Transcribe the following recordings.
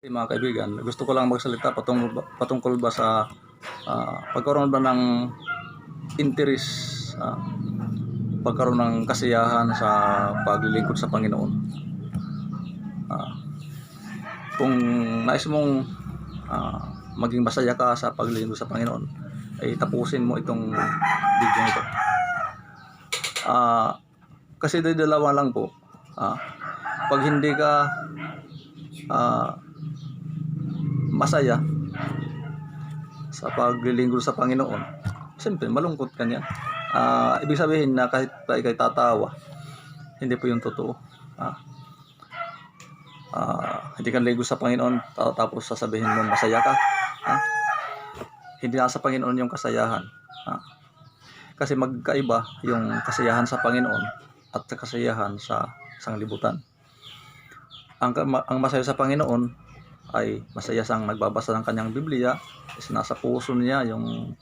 Mga kaibigan, gusto ko lang magsalita patungkol ba sa pagkaroon ba ng interes, pagkaroon ng kasiyahan sa paglilingkod sa Panginoon. Ah, kung nais mong maging masaya ka sa paglilingkod sa Panginoon, ay tapusin mo itong video nito. Kasi dalawa lang po. Pag hindi ka masaya sa paglilingkod sa Panginoon, siyempre malungkot ka niyan. Ibig sabihin na kahit pa ikay tatawa, hindi po yung totoo. Hindi ka lingkod sa Panginoon tapos sasabihin mo masaya ka. Hindi nasa Panginoon yung kasayahan. Kasi magkaiba yung kasiyahan sa Panginoon at kasiyahan sa sanglibutan. Ang masaya sa Panginoon ay masaya siyang nagbabasa ng kanyang Biblia, nasa puso niya yung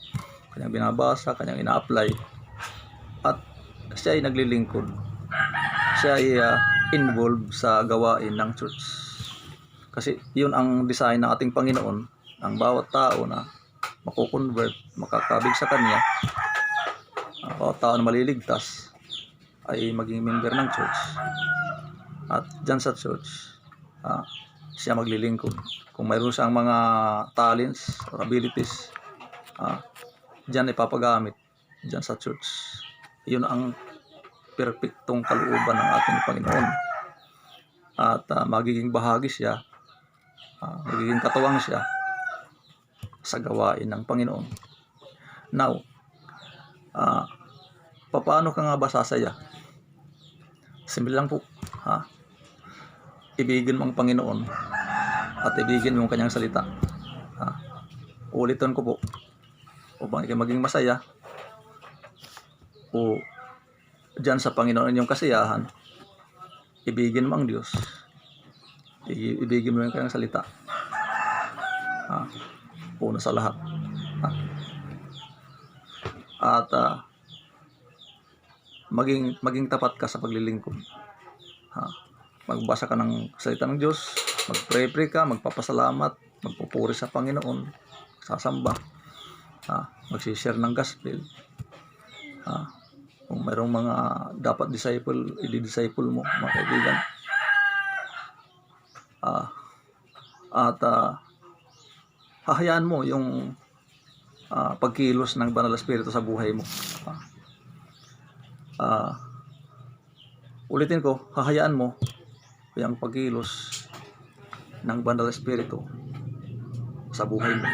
kanyang binabasa, kanyang ina-apply, at siya ay naglilingkod. Siya ay involved sa gawain ng church. Kasi yun ang design ng ating Panginoon, ang bawat tao na makukonvert, makakabig sa Kanya, bawat tao na maliligtas ay maging member ng church. At dyan sa church, siya maglilingkod. Kung mayroon siyang mga talents or abilities, dyan ipapagamit, dyan sa church. Yun ang perpektong kalooban ng ating Panginoon. At magiging bahagi siya, magiging katuwang siya sa gawain ng Panginoon. Now, paano ka nga ba sasaya? Simple lang po. Ibigin mo ang Panginoon at ibigin mo ang kanyang salita. Ulitin ko po, upang ikaw maging masaya o dyan sa Panginoon yung kasiyahan, ibigin mo ang Diyos, ibigin mo yung kanyang salita, una sa lahat, at maging tapat ka sa paglilingkod. Magbasa ka ng salita ng Diyos, mag-pray ka, magpapasalamat, magpupuri sa Panginoon, sasamba, magsishare ng gospel. Kung mayroong mga dapat disciple, i-disciple mo, mga kaibigan. At hahayaan mo yung pagkilos ng Banal na Espiritu sa buhay mo. Ulitin ko, hahayaan mo yung pagkilos ng Banal na Espiritu sa buhay mo.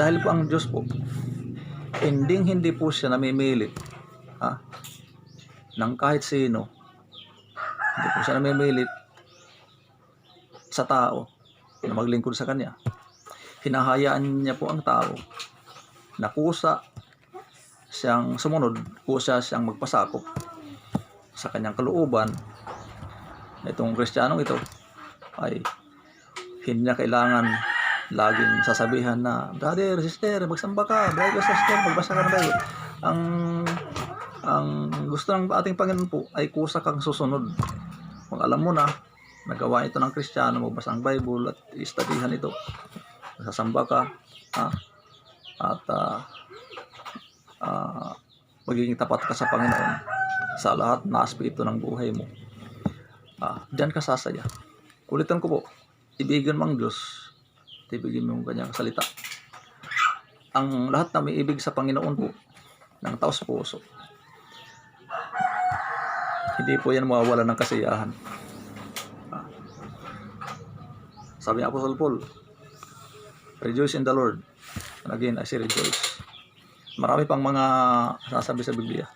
Dahil po ang Diyos po, hindi po siya namimilit ng kahit sino. Hindi po siya namimilit sa tao na maglingkod sa Kanya. Hinahayaan niya po ang tao na kusa siyang sumunod, kusa siyang magpasakop sa Kanyang kalooban. Itong Kristiyanong ito ay hindi niya kailangan laging sasabihan na, brother, sister, magsamba ka, brother, sister, magbasa ka ng Bible. Ang gusto ng ating Panginoon po ay kusa kang susunod. Kung alam mo na, nagawa ito ng Kristiyano, magbasa ng Bible at istudihan ito, sasamba ka, at magiging tapat ka sa Panginoon sa lahat na aspeto ng buhay mo. Diyan ka sasaya. Ulitin ko po, ibigin mo ang Diyos, ibigin mo ang kanyang salita. Ang lahat na may ibig sa Panginoon po, ng taos puso, hindi po yan mawawala ng kasiyahan. Sabi ng Apostle Paul, rejoice in the Lord. And again, I say rejoice. Marami pang mga sasabi sa Biblia.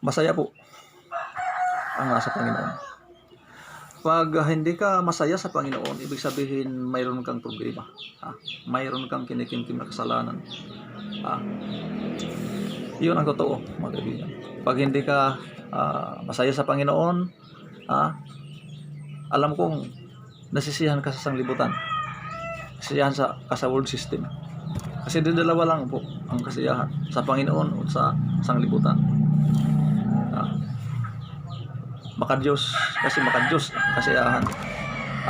Masaya po ang nasa Panginoon. Pag hindi ka masaya sa Panginoon, ibig sabihin mayroon kang problema. Mayroon kang kinikimkim na kasalanan. Yun ang totoo, mga kaibigan. Pag hindi ka masaya sa Panginoon, alam kong nasisiyahan ka sa sanglibutan. Nasisiyahan ka sa world system. Kasi dalawa lang po ang kasiyahan, sa Panginoon o sa sanglibutan. Makadiyos, kasi makadiyos ang kasiyahan.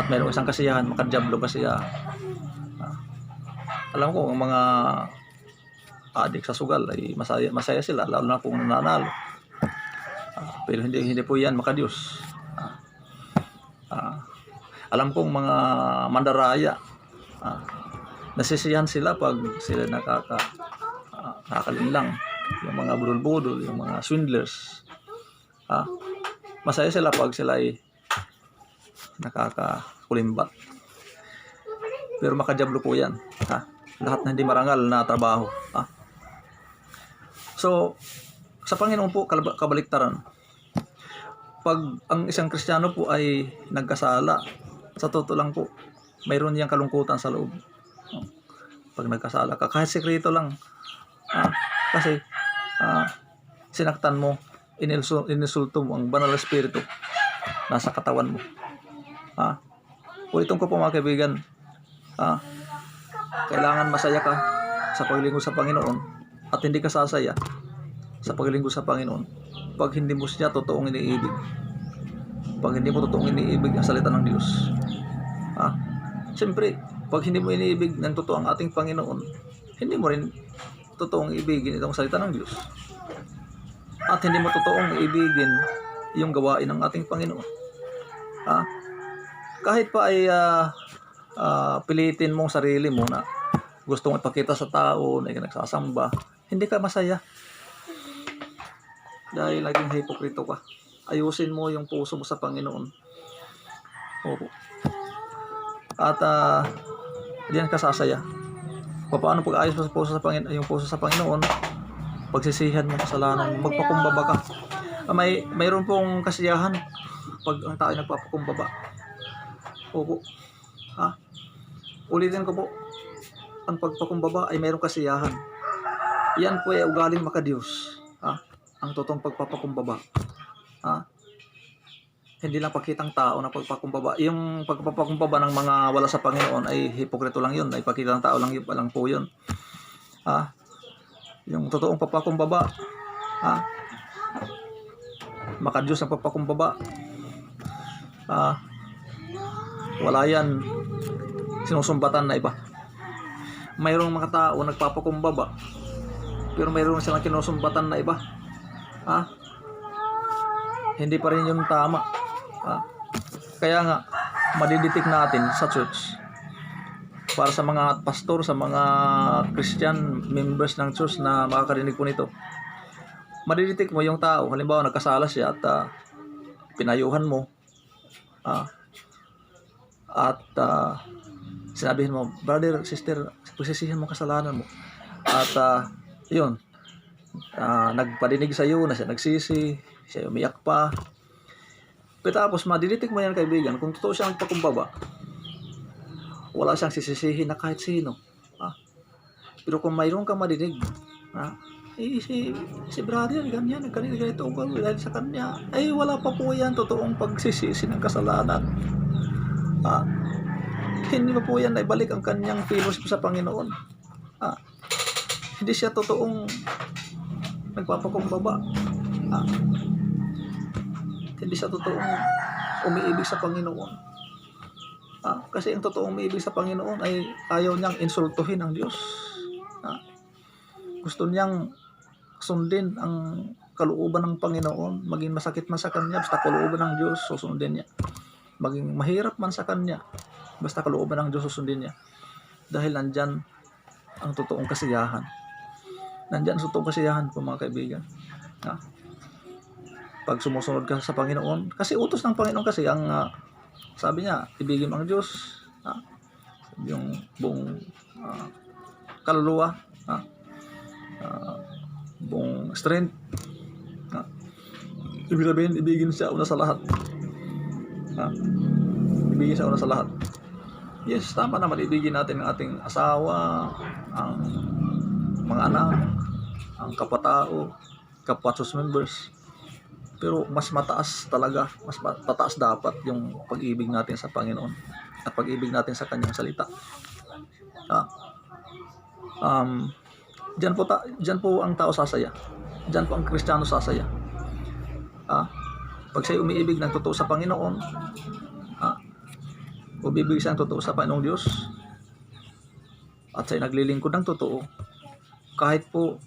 at mayroong isang kasiyahan, makadiablo kasiyahan. Alam ko, ang mga adik sa sugal ay masaya sila, lalo na kung nanalo. Pero hindi po yan makadiyos. Alam kong mga mandaraya, nasisiyahan sila pag sila nakakalinlang. Yung mga budol-budol, yung mga swindlers. Masaya sila pag sila ay nakakakulimbat. Pero makadiablo po yan. Lahat na hindi marangal na trabaho. So, sa Panginoon po, kabaliktaran. Pag ang isang Kristiyano po ay nagkasala, sa totoo lang po, mayroon niyang kalungkutan sa loob. Pag nagkasala ka, kahit sekreto lang. Kasi, sinaktan mo, inisulto mo ang banal na espiritu nasa katawan mo. Ulitin ko po mga kaibigan, kailangan masaya ka sa paglingkod sa Panginoon at hindi ka sasaya sa paglingkod sa Panginoon pag hindi mo siya totoong iniibig. Pag hindi mo totoong iniibig ang salita ng Diyos. Siyempre, pag hindi mo iniibig ng totoo ang ating Panginoon, hindi mo rin totoong ibigin itong salita ng Diyos. At hindi mo totoong ibigin yung gawain ng ating Panginoon. Kahit pa ay pilitin mong sarili mo na gusto mong ipakita sa tao na nagsasamba, hindi ka masaya. Dahil naging hipokrito ka. Ayusin mo yung puso mo sa Panginoon. Opo. At diyan ka sasaya. Paano pag-ayos mo sa puso sa Panginoon, yung puso sa Panginoon? Pagsisihan mo kasalanan, magpakumbaba ka. Mayroon pong kasiyahan pag ang tao nagpapakumbaba. Opo. Ulitin ko po, ang pagpakumbaba ay mayroong kasiyahan. Yan po ay ugaling makadiyos. Ang totoong pagpapakumbaba. Hindi lang pakitang tao na pagpakumbaba. Yung pagpapakumbaba ng mga wala sa Panginoon ay hipokrito lang yun. Ay pakitang tao lang po yun. Yung totoong pagpapakumbaba. Makadiyos ang pagpapakumbaba. Wala yan sinusumbatan na iba. Mayroong mga tao nagpapakumbaba pero mayroon silang kinusumbatan na iba. Hindi pa rin yung tama. Kaya nga madiditik natin sa church para sa mga pastor, sa mga Christian members ng church na makakarinig po nito. Madiditik mo yung tao, halimbawa nagkasala siya at pinayuhan mo at sinabihin mo, brother, sister, pagsisihan mo kasalanan mo. At yun, nagpadinig sa iyo na siya nagsisi, siya umiyak pa. Tapos madiditik mo yan kaibigan, kung totoo siyang pagkumbaba, wala siyang sisisihin na kahit sino. Pero kung mayroon kang madinig, si brother, ganyan, ganito, dahil sa kanya, ay wala pa po yan totoong pagsisisi ng kasalanan. Hindi pa po yan na ibalik ang kanyang fellowship sa Panginoon. Hindi siya totoong nagpapakumbaba. Hindi siya totoong umiibig sa Panginoon. Kasi ang totoong umiibig sa Panginoon ay ayaw niyang insultuhin ang Diyos. Gusto niyang sundin ang kalooban ng Panginoon. Maging masakit man sa kanya, basta kalooban ng Diyos, susundin niya. Maging mahirap man sa kanya, basta kalooban ng Diyos, susundin niya. Dahil nandyan ang totoong kasiyahan. Nandyan ang totoong kasiyahan po mga kaibigan. Pag sumusunod ka sa Panginoon, kasi utos ng Panginoon kasi ang sabi niya, ibigin mo ang Diyos, yung buong kaluluwa, buong strength. Ibig sabihin, ibigin siya una sa lahat. Ibigin siya una sa lahat. Yes, tama naman, ibigin natin ang ating asawa, ang mga anak, ang kapatao, kapwa church members. Pero mas mataas talaga, mas mataas dapat yung pag-ibig natin sa Panginoon at pag-ibig natin sa Kanyang salita. Diyan po ang tao sasaya. Diyan po ang Kristiyano sasaya. Pag siya umiibig ng totoo sa Panginoon, umibig siya ng totoo sa Panginoong Diyos at siya naglilingkod ng totoo, kahit po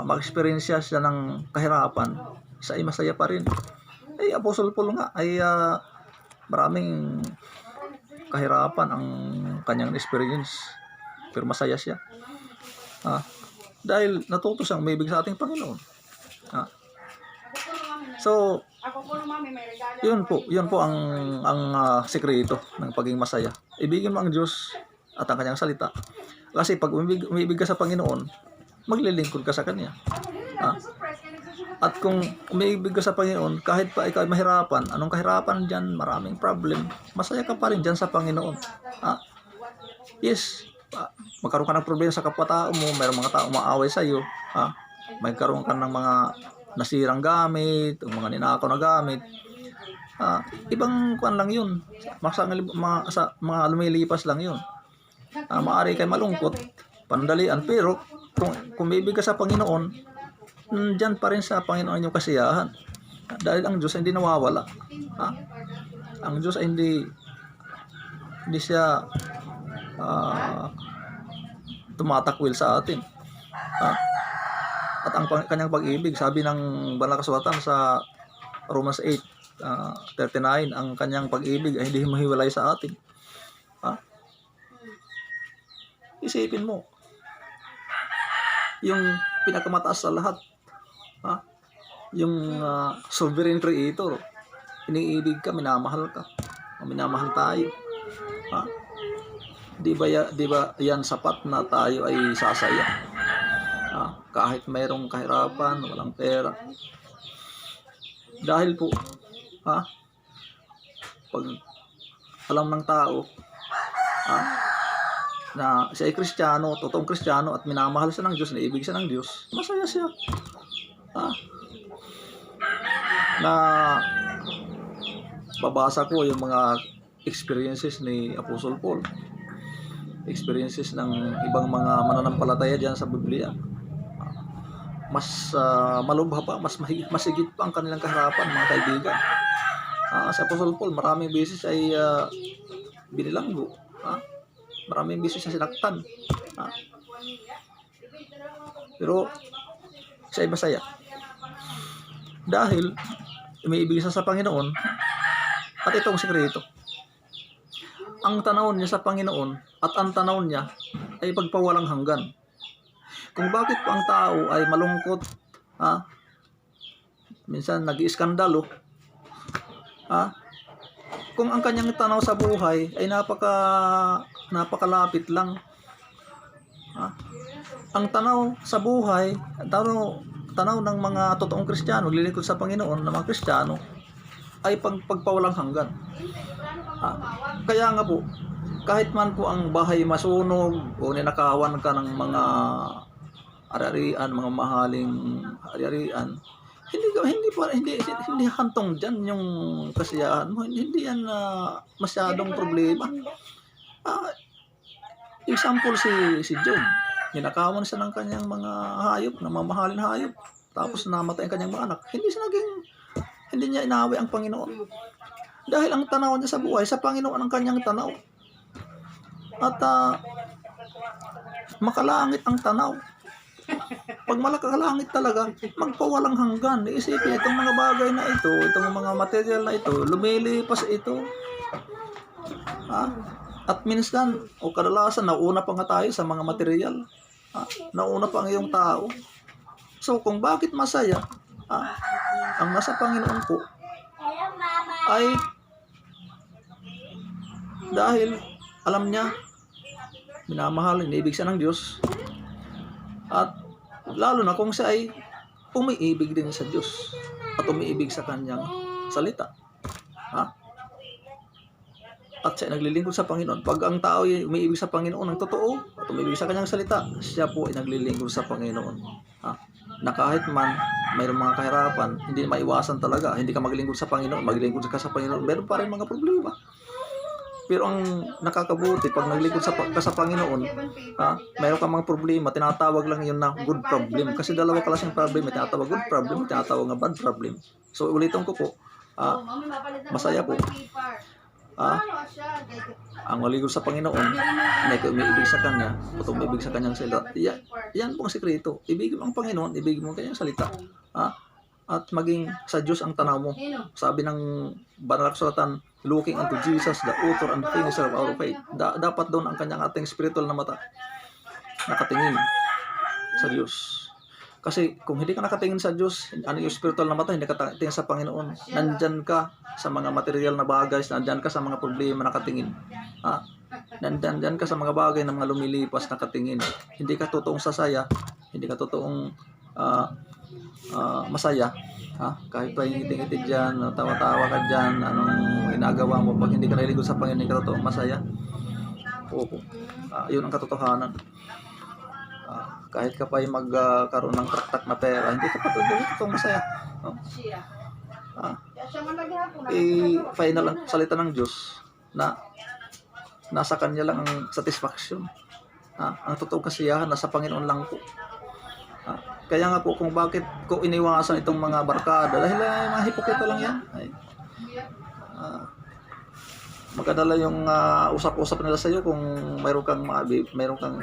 mag-experience siya ng kahirapan, siya ay masaya pa rin. Ay Apostle Paul nga ay maraming kahirapan ang kanyang experience, pero masaya siya. Dahil natuto siyang umibig sa ating Panginoon. So, yun po ang sekreto ng pagiging masaya. Ibigin mo ang Diyos at ang kanyang salita. Kasi pag umibig ka sa Panginoon, maglilingkod ka sa Kanya. At kung umibig ka sa Panginoon, kahit pa ikaw ay mahirapan, anong kahirapan dyan, maraming problem, masaya ka pa rin dyan sa Panginoon. Yes, magkaroon ka ng problema sa kapwa-tao mo, mayroong mga tao maaway sa iyo, magkaroon ka ng mga nasirang gamit, mga ninakaw na gamit, ibang kuan lang yun, sa mga lumilipas lang yun. Maaari kay malungkot, pandalian, pero kung ibig ka sa Panginoon, dyan pa rin sa Panginoon yung kasiyahan. Dahil ang Diyos ay hindi nawawala. Ang Diyos ay hindi siya tumatakwil sa atin. At ang kanyang pag-ibig, sabi ng banal na kasulatan sa Romans 8:39, ang kanyang pag-ibig ay hindi mahiwalay sa atin. Isipin mo, yung pinakamataas sa lahat, yung sovereign creator, iniibig ka, minamahal ka, minamahal tayo. Di ba yan sapat na tayo ay sasaya? Kahit mayroong kahirapan, walang pera. Dahil po, pag alam ng tao na siya ay Kristiyano, totoong Kristiyano at minamahal siya ng Diyos, naibig siya ng Diyos, masaya siya. Na babasa ko yung mga experiences ni Apostle Paul, experiences ng ibang mga mananampalataya diyan sa Biblia. Mas malubha pa, mas higit pa ang kanilang kahirapan, mga kaibigan. Si Apostle Paul, maraming beses ay binilanggo. Maraming beses siya sinaktan. Pero siya ay masaya. Dahil umiibig siya sa Panginoon. At itong sekreto, ang tanaw niya sa Panginoon at ang tanaw niya ay pagpawalang hanggan. Kung bakit po ang tao ay malungkot, minsan nag-iiskandalo, kung ang kanyang tanaw sa buhay ay napakalapit lang. Ang tanaw sa buhay, tanaw ng mga totoong Kristiyano, naglilingkod sa Panginoon ng mga Kristiyano, ay pagpawalang hanggan. Kaya nga po, kahit man po ang bahay masunog o ninakawan ka ng mga ari-arian, mga mahaling ari-arian, hindi hantong diyan yung kasiyahan mo. Hindi yan masyadong problema. Example si Job, ninakawan siya ng kanyang mga hayop, ng mga mahalin hayop, tapos namatay ang kanyang mga anak. Hindi niya inaaway ang Panginoon. Dahil ang tanaw niya sa buhay, sa Panginoon ang kanyang tanaw. At makalangit ang tanaw. Pag malakalangit talaga, magpawalang hanggan. Iisipin, itong mga bagay na ito, itong mga material na ito, lumilipas ito. At minsan, o kadalasan, nauna pa nga tayo sa mga material. Nauna pa ang iyong tao. So, kung bakit masaya, ang nasa Panginoon po ay dahil alam niya, minamahal, iniibig siya ng Diyos. At lalo na kung siya ay umiibig din sa Diyos at umiibig sa kanyang salita. At siya ay naglilingkod sa Panginoon. Pag ang tao ay umiibig sa Panginoon ng totoo at umiibig sa kanyang salita, siya po ay naglilingkod sa Panginoon. Na kahit man mayroong mga kahirapan, hindi maiwasan talaga. Hindi ka maglingkod sa Panginoon, maglingkod ka sa Panginoon, meron pa rin mga problema. Pero ang nakakabuti, pag naglingkod ka sa Panginoon, mayroon ka mga problema, tinatawag lang yun na good problem. Kasi dalawa klaseng problem, may tinatawag good problem, may tinatawag na bad problem. So ulitin ko po, masaya po. ang maligo sa Panginoon, may umiibig sa Kanya, at umiibig sa Kanyang salita. Yan po ang sikreto. Ibigin mo ang Panginoon, ibigin mo ang Kanyang salita. At maging sa Diyos ang tanaw mo. Sabi ng banal na kasulatan, looking unto Jesus, the author and finisher of our faith. Dapat doon ang kanyang ating spiritual na mata nakatingin sa Diyos. Kasi kung hindi ka nakatingin sa Diyos, ano yung spiritual na mata, hindi ka tingin sa Panginoon, nandyan ka sa mga material na bagay, nandyan ka sa mga problema nakatingin. Nandyan ka sa mga bagay na mga lumilipas nakatingin. Hindi ka totoong sasaya, hindi ka totoong masaya. Kahit pa ngiting-ngiti dyan, tawa-tawa ka dyan, anong ginagawa mo, pag hindi ka naliligo sa Panginoon, hindi ka totoong masaya. Yun ang katotohanan. Kahit ka pa ay magkaroon ng traktak na pera, hindi ka pa totoong masaya. Final ang salita ng Diyos na nasa Kanya lang ang satisfaction. Ang totoong kasiyahan nasa Panginoon lang po. Kaya nga po kung bakit ko iniwasan itong mga barkada, dahil mga hipokrito lang yan. Magkadala yung usap-usap nila sa iyo kung mayroon kang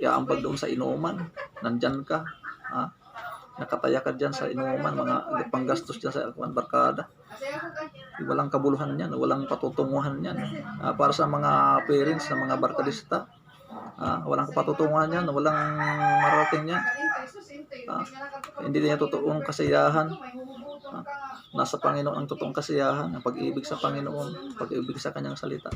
iaambag doon sa inuman, nandyan ka, nakataya ka dyan sa inuman, mga panggastos dyan sa barkada. Walang kabuluhan yan, walang patutunguhan yan. Para sa mga parents, sa mga barkadista, walang patutunguhan yan, walang marating yan. Hindi niya totoong kasiyahan. Nasa Panginoon ang totoong kasiyahan, ang pag-ibig sa Panginoon, pag-ibig sa Kanyang salita.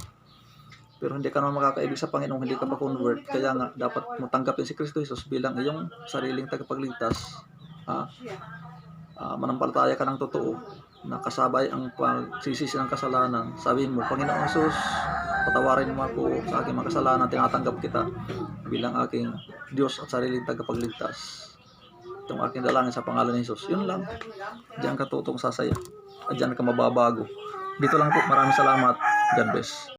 Pero hindi ka naman makakaibig sa Panginoon, hindi ka pa convert. Kaya nga, dapat mo tanggapin si Kristo Jesus bilang iyong sariling tagapagligtas. Manampalataya ka ng totoo, na kasabay ang pagsisisi ng kasalanan. Sabihin mo, Panginoon Jesus, patawarin mo ako sa aking mga kasalanan, tinatanggap kita bilang aking Diyos at sariling tagapagligtas. Itong aking dalangin sa pangalan ni Jesus. Yun lang. Diyan ka tutong sasaya. At diyan ka mababago. Dito lang po. Maraming salamat. God bless.